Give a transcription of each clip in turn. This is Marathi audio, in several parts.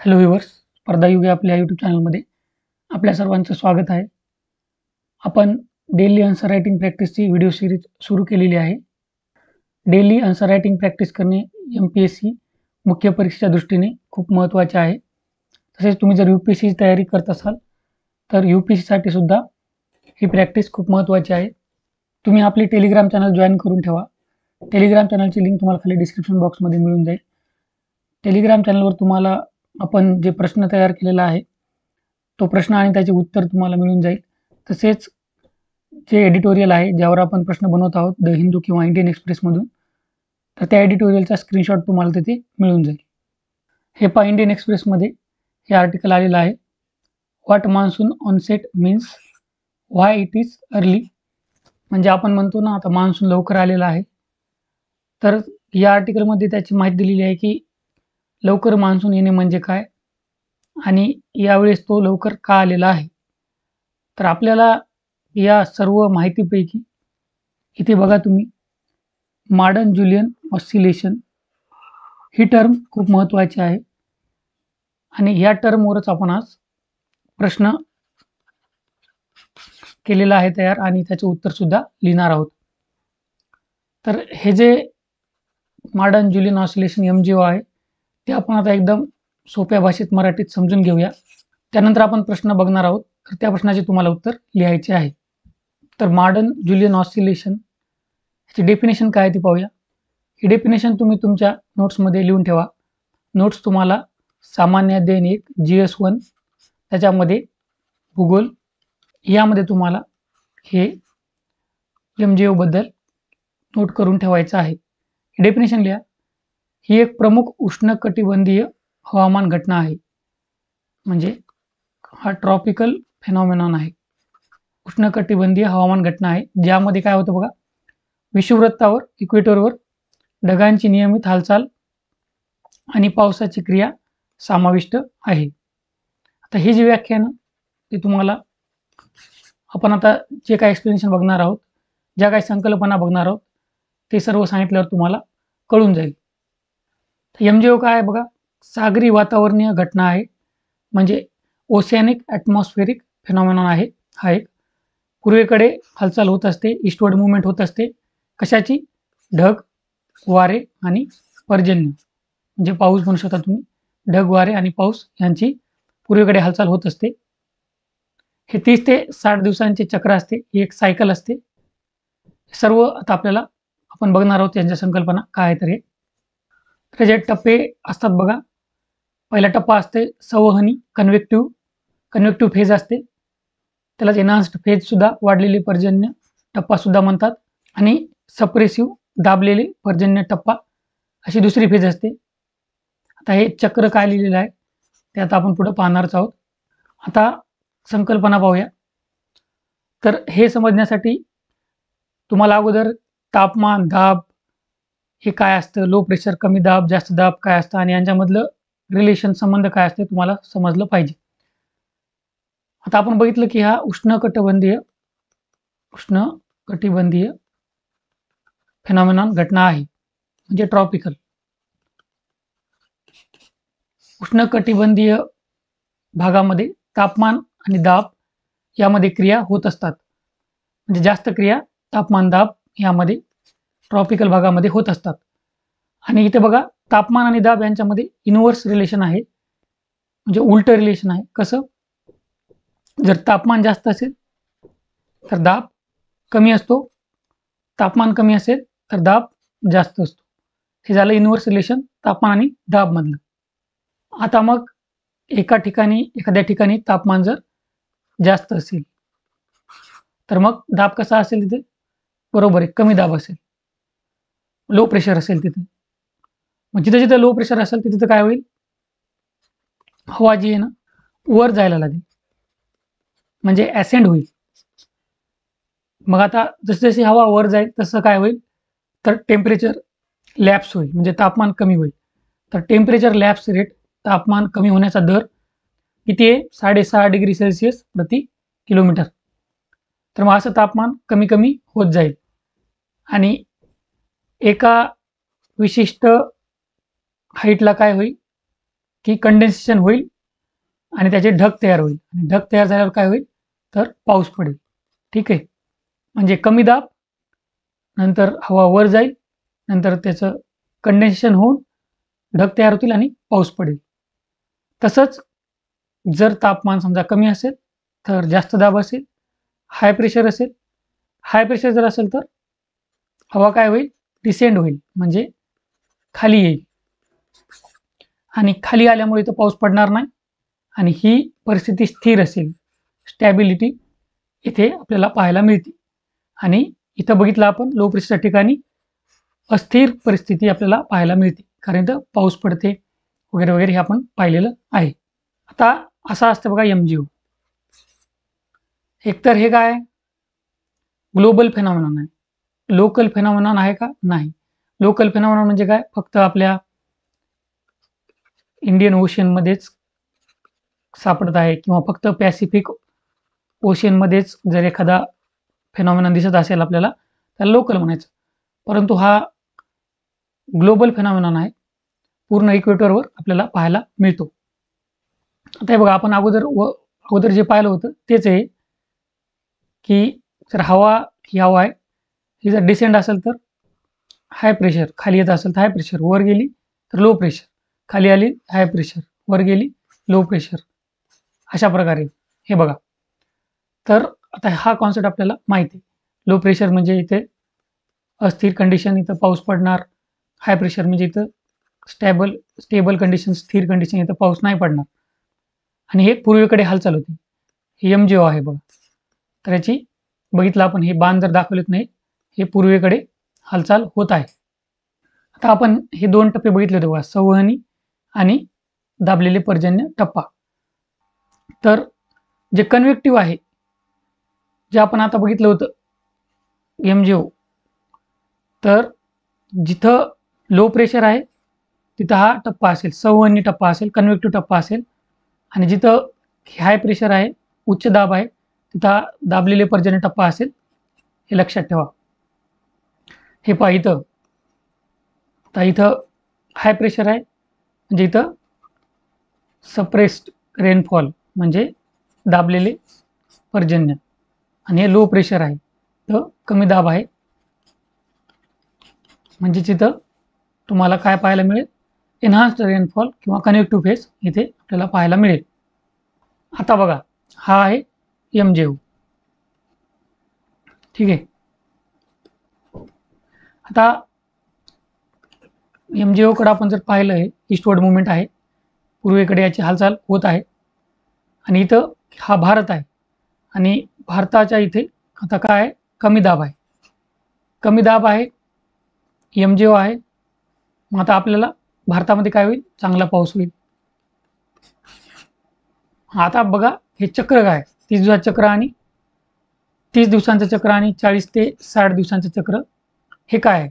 हॅलो व्ह्यूवर्स, स्पर्धायुग या आपल्या यूट्यूब चॅनलमध्ये आपल्या सर्वांचं स्वागत आहे. आपण डेली आन्सर रायटिंग प्रॅक्टिसची व्हिडिओ सिरीज सुरू केलेली आहे. डेली आन्सर रायटिंग प्रॅक्टिस करणे MPSC मुख्य परीक्षेच्या दृष्टीने खूप महत्त्वाचे आहे. तसेच तुम्ही जर UPSCची तयारी करत असाल तर UPSCसाठी सुद्धा ही प्रॅक्टिस खूप महत्त्वाची आहे. तुम्ही आपली टेलिग्राम चॅनल जॉईन करून ठेवा. टेलिग्राम चॅनलची लिंक तुम्हाला खाली डिस्क्रिप्शन बॉक्समध्ये मिळून जाईल. टेलिग्राम चॅनलवर तुम्हाला आपण जे प्रश्न तयार केलेला आहे तो प्रश्न आणि त्याचे उत्तर तुम्हाला मिळून जाईल. तसेच जे एडिटोरियल आहे ज्यावर आपण प्रश्न बनवत आहोत द हिंदू किंवा इंडियन एक्सप्रेसमधून, तर त्या एडिटोरियलचा स्क्रीनशॉट तुम्हाला तिथे मिळून जाईल. हे पहा, इंडियन एक्सप्रेसमध्ये हे आर्टिकल आलेलं आहे. What monsoon onset means, why it is early. म्हणजे आपण म्हणतो ना, आता मान्सून लवकर आलेला आहे. तर या आर्टिकलमध्ये त्याची माहिती दिलेली आहे की लवकर मान्सून येणे म्हणजे काय आणि यावेळेस तो लवकर का आलेला आहे. तर आपल्याला या सर्व माहितीपैकी इथे बघा तुम्ही, मॉडर्न जुलियन ऑसिलेशन ही टर्म खूप महत्त्वाची आहे आणि ह्या टर्मवरच आपण आज प्रश्न केलेला आहे तयार आणि त्याचे उत्तर सुद्धा लिहिणार आहोत. तर हे जे मॉडर्न जुलियन ऑसिलेशन MJO आहे ते आपण आता एकदम सोप्या भाषेत मराठीत समजून घेऊया. त्यानंतर आपण प्रश्न बघणार आहोत, तर त्या प्रश्नाचे तुम्हाला उत्तर लिहायचे आहे. तर मॉडर्न जुलियन ऑसिलेशन ह्याची डेफिनेशन काय ती पाहूया. ही डेफिनेशन तुम्ही तुमच्या नोट्समध्ये लिहून ठेवा. नोट्स तुम्हाला सामान्य अध्ययन 1 GS1 त्याच्यामध्ये भूगोल यामध्ये तुम्हाला हे MJO बद्दल नोट करून ठेवायचं आहे. डेफिनेशन लिहा. ही एक प्रमुख उष्णकटिबंधीय हवामान घटना आहे. म्हणजे हा ट्रॉपिकल फेनॉमेनॉन आहे, उष्णकटिबंधीय हवामान घटना आहे, ज्यामध्ये काय होतं बघा, विषुववृत्तावर इक्वेटरवर ढगांची नियमित हालचाल आणि पावसाची क्रिया समाविष्ट आहे. आता ही जी व्याख्या आहे ना, ती तुम्हाला आपण आता जे काही एक्सप्लेनेशन बघणार आहोत, ज्या काही संकल्पना बघणार आहोत, ते सर्व सांगितल्यावर तुम्हाला कळून जाईल. MJO काय आहे बघा, सागरी वातावरणीय घटना आहे. म्हणजे ओशियानिक ॲटमॉस्फेरिक फेनॉमेनॉन आहे. हा एक पूर्वेकडे हालचाल होत असते, ईस्टवर्ड मुवमेंट होत असते. कशाची? ढग, वारे आणि पर्जन्य, म्हणजे पाऊस म्हणू शकता तुम्ही. ढग, वारे आणि पाऊस यांची पूर्वेकडे हालचाल होत असते. हे 30 ते 60 दिवसांचे चक्र असते, ही एक सायकल असते. सर्व आता आपल्याला आपण बघणार आहोत यांच्या संकल्पना काय आहे. तर हे त्याचे टप्पे असतात बघा. पहिला टप्पा असते संवहनी, कन्व्हेक्टिव्ह फेज असते. त्यालाच एनहान्स्ड फेज सुद्धा, वाढलेले पर्जन्य टप्पा सुद्धा म्हणतात. आणि सप्रेसिव्ह, दाबलेले पर्जन्य टप्पा, अशी दुसरी फेज असते. आता हे चक्र काय लिहिलेलं आहे ते आता आपण पुढे पाहणारच आहोत. आता संकल्पना पाहूया. तर हे समजण्यासाठी तुम्हाला अगोदर तापमान, दाब हे काय असतं, लो प्रेशर, कमी दाब, जास्त दाब काय असतं आणि यांच्यामधलं रिलेशन, संबंध काय असते तुम्हाला समजलं पाहिजे. आता आपण बघितलं की हा उष्णकटिबंधीय फेनॉमेनॉन घटना आहे, म्हणजे ट्रॉपिकल. उष्णकटिबंधीय भागामध्ये तापमान आणि दाब यामध्ये क्रिया होत असतात. म्हणजे जास्त क्रिया तापमान, दाब यामध्ये ट्रॉपिकल भागामध्ये होत असतात. आणि इथे बघा, तापमान आणि दाब यांच्यामध्ये इनव्हर्स रिलेशन आहे, म्हणजे उलट रिलेशन आहे. कसं? जर तापमान जास्त असेल तर दाब कमी असतो, तापमान कमी असेल तर दाब जास्त असतो. हे झालं इनव्हर्स रिलेशन तापमान आणि दाब मधलं. आता मग एखाद्या ठिकाणी तापमान जर जास्त असेल तर मग दाब कसा असेल तिथे? बरोबर आहे, कमी दाब असेल. लो प्रेशर असेल तिथे. मग जिथे जिथे लो प्रेशर असेल तिथे काय होईल? हवा जी आहे ना, वर जायला लागेल, म्हणजे ॲसेंड होईल. मग आता जशी जशी हवा वर जाईल तसं काय होईल? तर टेम्परेचर लॅप्स होईल, म्हणजे तापमान कमी होईल. तर टेम्परेचर लॅप्स रेट, तापमान कमी होण्याचा दर किती आहे? 6.5 डिग्री सेल्सिअस प्रति किलोमीटर. तर मग असं तापमान कमी कमी होत जाईल आणि एका विशिष्ट हाईटला काय होईल? की कंडेन्सेशन होईल आणि त्याचे ढग तयार होईल, आणि ढग तयार झाल्यावर काय होईल तर पाऊस पडेल. ठीक आहे, म्हणजे कमी दाब, नंतर हवा वर जाईल, नंतर त्याचं कंडेन्सेशन होऊन ढग तयार होतील आणि पाऊस पडेल. तसंच जर तापमान समजा कमी असेल तर जास्त दाब असेल, हाय प्रेशर असेल. हाय प्रेशर जर असेल तर हवा काय होईल, डिसेंड होईल, म्हणजे खाली येईल, आणि खाली आल्यामुळे इथं पाऊस पडणार नाही, आणि ही परिस्थिती स्थिर असेल, स्टॅबिलिटी इथे आपल्याला पाहायला मिळते. आणि इथं बघितलं आपण लो प्रेशरच्या ठिकाणी अस्थिर परिस्थिती आपल्याला पाहायला मिळते, कारण इथं पाऊस पडते वगैरे वगैरे हे आपण पाहिलेलं आहे. आता असं असतं बघा MGO. एकतर हे काय ग्लोबल फेनॉमेनॉन आहे, लोकल फेनॉमेनॉन आहे का? नाही. लोकल फेनॉमेनॉन म्हणजे काय, फक्त आपल्या इंडियन ओशनमध्येच सापडत आहे, किंवा फक्त पॅसिफिक ओशनमध्येच जर एखादा फेनॉमेनॉन दिसत असेल आपल्याला त्याला लोकल म्हणायचं. परंतु हा ग्लोबल फेनॉमेनॉन आहे, पूर्ण इक्वेटरवर आपल्याला पाहायला मिळतो. आता हे बघा, आपण अगोदर जे पाहिलं होतं तेच आहे, की जर ही हवा आहे, ही जर डिसेंड असेल तर हाय प्रेशर, खाली येत असेल तर हाय प्रेशर, वर गेली तर लो प्रेशर, खाली आली हाय प्रेशर, वर गेली लो प्रेशर, अशा प्रकारे. हे बघा, तर आता हा कॉन्सेप्ट आपल्याला माहिती आहे. लो प्रेशर म्हणजे इथे अस्थिर कंडिशन, इथं पाऊस पडणार. हाय प्रेशर म्हणजे इथं स्टेबल कंडिशन, स्थिर कंडिशन, इथं पाऊस नाही पडणार. आणि हे पूर्वेकडे हालचाल होती. हे MGO आहे बघा. तर याची बघितलं आपण, हे बाण जर दाखवलेत नाही, हे पूर्वेकडे हालचाल होत आहे. आता आपण हे 2 टप्पे बघितले होते बघा, संवहनी आणि दाबलेले पर्जन्य टप्पा. तर जे कन्व्हेक्टिव्ह आहे, जे आपण आता बघितलं होतं MGO, तर जिथं लो प्रेशर आहे तिथं हा टप्पा असेल, संवहनी टप्पा असेल, कन्व्हेक्टिव्ह टप्पा असेल. आणि जिथं हाय प्रेशर आहे, उच्च दाब आहे, तिथं दाबलेले पर्जन्य टप्पा असेल. हे लक्षात ठेवा. हे पहा इथं, आता इथं हाय प्रेशर आहे, म्हणजे इथं सप्रेस्ड रेनफॉल, म्हणजे दाबलेले पर्जन्य. आणि हे लो प्रेशर आहे, तर कमी दाब आहे, म्हणजे तिथं तुम्हाला काय पाहायला मिळेल, एन्हान्स्ड रेनफॉल किंवा कनेक्टिव्ह फेज इथे आपल्याला पाहायला मिळेल. आता बघा, हा आहे MGO. ठीक आहे. आता MGO कडे आपण जर पाहिलं, आहे ईस्टवर्ड मुवमेंट आहे, पूर्वेकडे याची हालचाल होत आहे. आणि इथं हा भारत आहे, आणि भारताच्या इथे आता काय आहे, कमी दाब आहे. कमी दाब आहे, MGO आहे. मग आता आपल्याला भारतामध्ये काय होईल, चांगला पाऊस होईल. आता बघा, हे चक्र काय, 30 दिवसाचं चक्र आणि 30 दिवसांचं चक्र आणि 40 ते 60 दिवसांचं चक्र, हे काय आहे.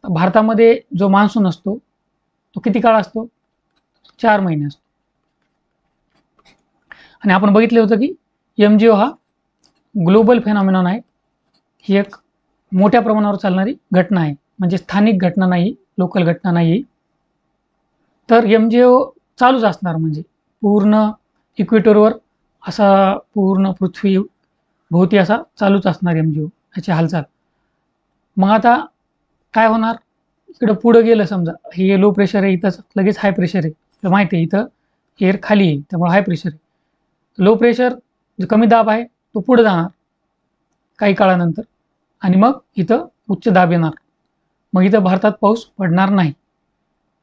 भारतामध्ये जो मान्सून असतो तो किती काळ असतो, 4 महिने असतो. आणि आपण बघितले होतं की MGO हा ग्लोबल फेनॉमेनॉन आहे. ही एक मोठ्या प्रमाणावर चालणारी घटना आहे, म्हणजे स्थानिक घटना नाही, लोकल घटना नाही. तर MGO चालूच असणार, म्हणजे पूर्ण इक्वेटरवर असा पूर्ण पृथ्वी भोवती असा चालूच असणार MGO याची हालचाल. मग आता काय होणार, इकडं पुढं गेलं समजा, हे लो प्रेशर आहे, इथंच लगेच हाय प्रेशर आहे, तर माहिती आहे इथं एअर खाली आहे, त्यामुळे हाय प्रेशर आहे. लो प्रेशर जो कमी दाब आहे तो पुढे जाणार काही काळानंतर, आणि मग इथं उच्च दाब येणार. मग इथं भारतात पाऊस पडणार नाही.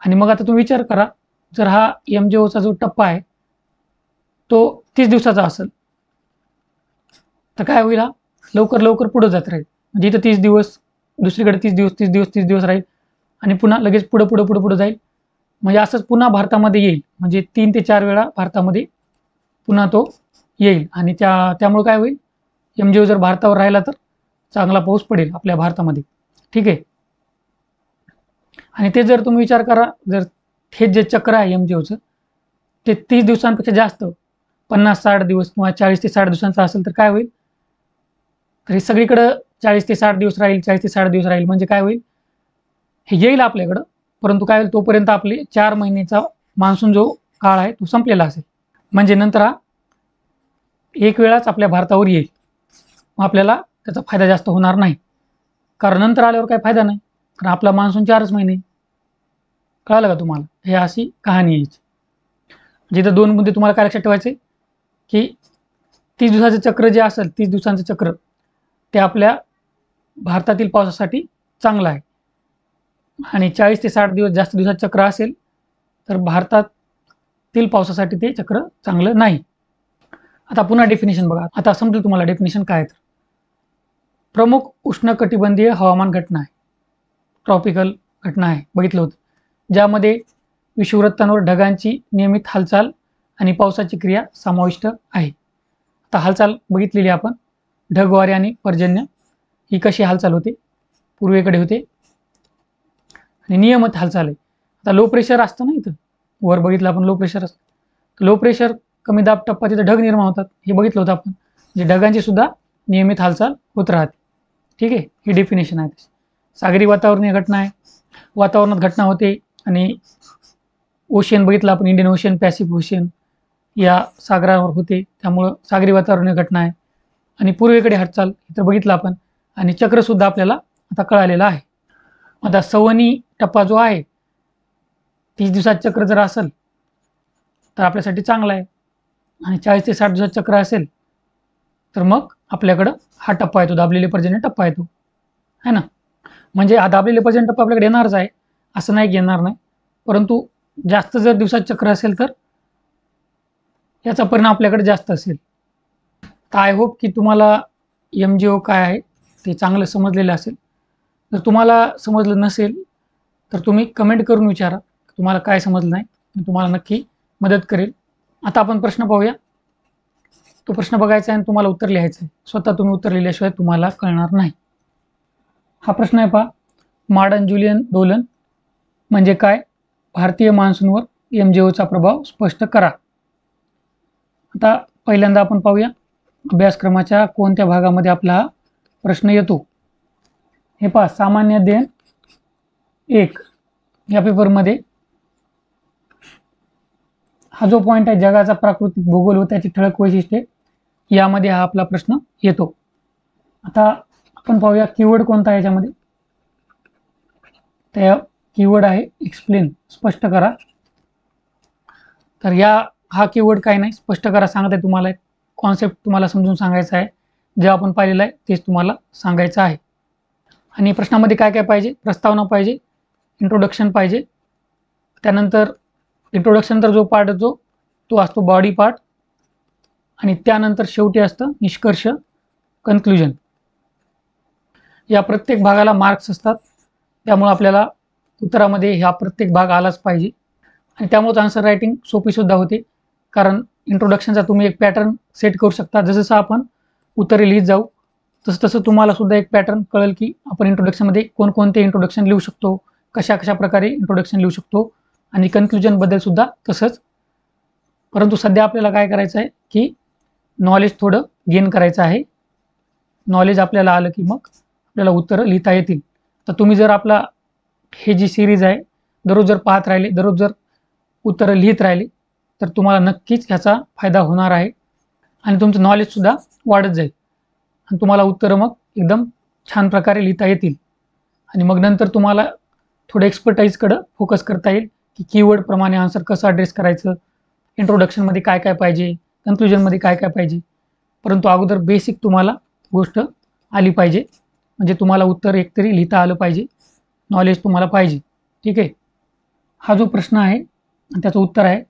आणि मग आता तुम्ही विचार करा, जर हा MGOचा जो टप्पा आहे तो 30 दिवसाचा असेल, तर काय होईल, हा लवकर लवकर पुढे जात राहील. म्हणजे इथं 30 दिवस, दुसरीकडे 30 दिवस, 30 दिवस, 30 दिवस राहील, आणि पुन्हा लगेच पुढं पुढं पुढं पुढं जाईल. म्हणजे असंच पुन्हा भारतामध्ये येईल, म्हणजे 3 ते 4 वेळा भारतामध्ये पुन्हा तो येईल. आणि त्यामुळे काय होईल, MGO जर भारतावर राहिला तर चांगला पाऊस पडेल आपल्या भारतामध्ये. ठीक आहे. आणि ते जर तुम्ही विचार करा, जर हे जे चक्र आहे MGOचं ते 30 दिवसांपेक्षा जास्त 50-60 दिवस किंवा 40 ते 60 दिवसांचं असेल, तर काय होईल, तर हे सगळीकडं 40 ते 60 दिवस राहील, 40 ते 60 दिवस राहील. म्हणजे काय होईल, हे येईल आपल्याकडं, परंतु काय होईल, तोपर्यंत आपले 4 महिन्याचा मान्सून जो काळ आहे तो संपलेला असेल. म्हणजे नंतर हा एक वेळाच आपल्या भारतावर येईल, मग आपल्याला त्याचा फायदा जास्त होणार नाही. कारण नंतर आल्यावर काही फायदा नाही, कारण आपला मान्सून 4च महिने. कळालं का तुम्हाला? हे अशी कहाणी यायची. जिथं 2 मुद्दे तुम्हाला काय लक्षात ठेवायचे, की 30 दिवसाचं चक्र जे असेल, 30 दिवसांचं चक्र ते आपल्या भारतातील पावसासाठी चांगलं आहे. आणि 40 ते 60 दिवस जास्त दिवसाचं चक्र असेल तर भारतातील पावसासाठी ते चक्र चांगलं नाही. आता पुन्हा डेफिनेशन बघा. आता समजेल तुम्हाला डेफिनेशन काय आहे. तर प्रमुख उष्णकटिबंधीय हवामान घटना आहे, ट्रॉपिकल घटना आहे, बघितलं होतं, ज्यामध्ये विषुववृत्तांवर ढगांची नियमित हालचाल आणि पावसाची क्रिया समाविष्ट आहे. आता हालचाल बघितलेली आपण, ढगवारे आणि पर्जन्य ही कशी हालचाल होते, पूर्वेकडे होते आणि नियमित हालचाल आहे. आता लो प्रेशर असतं ना, इथं वर बघितलं आपण लो प्रेशर असतं, लो प्रेशर कमी दाब टप्पा, तिथं ढग निर्माण होतात, हे बघितलं होतं आपण. जे ढगांची सुद्धा नियमित हालचाल होत राहते. ठीक आहे, ही डेफिनेशन आहे. सागरी वातावरणीय घटना आहे, वातावरणात घटना होते आणि ओशियन बघितलं आपण, इंडियन ओशियन, पॅसिफिक ओशियन या सागरावर होते, त्यामुळं सागरी वातावरणीय घटना आहे. आणि पूर्वेकडे हालचाल इथं बघितलं आपण, आणि चक्रसुद्धा आपल्याला आता कळालेलं आहे. आता संवहनी टप्पा जो आहे, 30 दिवसाचं चक्र जर असेल तर आपल्यासाठी चांगला आहे, आणि 40 ते 60 दिवसाचं चक्र असेल तर मग आपल्याकडं हा टप्पा येतो, दाबलेले पर्जन्य टप्पा येतो, है ना. म्हणजे हा दाबलेले पर्जन्य टप्पा आपल्याकडे येणारच आहे, असं नाही की येणार नाही, परंतु जास्त जर दिवसाचं चक्र असेल तर याचा परिणाम आपल्याकडे जास्त असेल. तर आय होप की तुम्हाला MGO काय आहे ते चांगलं समजलेलं असेल. जर तुम्हाला समजलं नसेल तर तुम्ही कमेंट करून विचारा, तुम्हाला काय समजलं नाही, मी तुम्हाला नक्की मदत करेल. आता आपण प्रश्न पाहूया. तो प्रश्न बघायचा आहे आणि तुम्हाला उत्तर लिहायचं आहे. स्वतः तुम्ही उत्तर लिहिल्याशिवाय तुम्हाला कळणार नाही. हा प्रश्न आहे पहा, मार्डन जुलियन दोलन म्हणजे काय? भारतीय मान्सूनवर MGOचा प्रभाव स्पष्ट करा. आता पहिल्यांदा आपण पाहूया, अभ्यासक्रमाच्या कोणत्या भागामध्ये आपला हा प्रश्न येतो. हे पहा, सामान्य अध्ययन 1 या पेपरमध्ये हा जो पॉईंट आहे, जगाचा प्राकृतिक भूगोल व त्याची ठळक वैशिष्ट्ये, यामध्ये हा आपला प्रश्न येतो. आता आपण पाहूया कीवर्ड कोणता आहे याच्यामध्ये. त्या कीवर्ड आहे एक्सप्लेन, स्पष्ट करा. तर हा कीवर्ड काय नाही, स्पष्ट करा सांगत आहे तुम्हाला, एक कॉन्सेप्ट तुम्हाला समजून सांगायचा आहे, जे आपण पाहिलेलं आहे तेच तुम्हाला सांगायचं आहे. आणि प्रश्नामध्ये काय काय पाहिजे? प्रस्तावना पाहिजे, इंट्रोडक्शन पाहिजे, त्यानंतर इंट्रोडक्शनचा जो पार्ट असतो तो असतो बॉडी पार्ट, आणि त्यानंतर शेवटी असतं निष्कर्ष, कन्क्लुजन. या प्रत्येक भागाला मार्क्स असतात, त्यामुळे आपल्याला उत्तरामध्ये हा प्रत्येक भाग आलाच पाहिजे. आणि त्यामुळेच आन्सर रायटिंग सोपीसुद्धा होते, कारण इंट्रोडक्शनचा तुम्ही एक पॅटर्न सेट करू शकता. जसं आपण उत्तरे लिहित जाऊ तसं तसं तुम्हाला सुद्धा एक पॅटर्न कळेल की आपण इंट्रोडक्शनमध्ये कोणकोणते इंट्रोडक्शन लिहू शकतो, कशा कशा प्रकारे इंट्रोडक्शन लिहू शकतो, आणि कन्क्लुजनबद्दल सुद्धा तसंच. परंतु सध्या आपल्याला काय करायचं आहे की नॉलेज थोडं गेन करायचं आहे. नॉलेज आपल्याला आलं की मग आपल्याला उत्तरं लिहिता येतील. तर तुम्ही जर आपला हे जी सिरीज आहे दररोज जर पाहत राहिले, दररोज जर उत्तरं लिहित राहिले तर तुम्हाला नक्कीच ह्याचा फायदा होणार आहे, आणि तुमचं नॉलेजसुद्धा वाढत जाईल, आणि तुम्हाला उत्तरं मग एकदम छान प्रकारे लिहिता येतील. आणि मग नंतर तुम्हाला थोडं एक्सपर्टाईजकडं फोकस करता येईल की कीवर्डप्रमाणे आन्सर कसं ॲड्रेस करायचं, इंट्रोडक्शनमध्ये काय काय पाहिजे, कन्क्लुजनमध्ये काय काय पाहिजे. परंतु अगोदर बेसिक तुम्हाला गोष्ट आली पाहिजे, म्हणजे तुम्हाला उत्तर एकतरी लिहिता आलं पाहिजे, नॉलेज तुम्हाला पाहिजे. ठीक आहे. हा जो प्रश्न आहे आणि त्याचं उत्तर आहे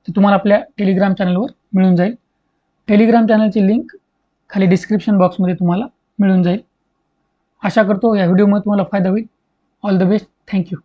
ते तुम्हाला आपल्या टेलिग्राम चॅनलवर मिळून जाईल. टेलिग्राम चॅनलची लिंक खाली डिस्क्रिप्शन बॉक्समध्ये तुम्हाला मिळून जाईल. आशा करतो या व्हिडिओमध्ये तुम्हाला फायदा होईल. All the best. थँक्यू.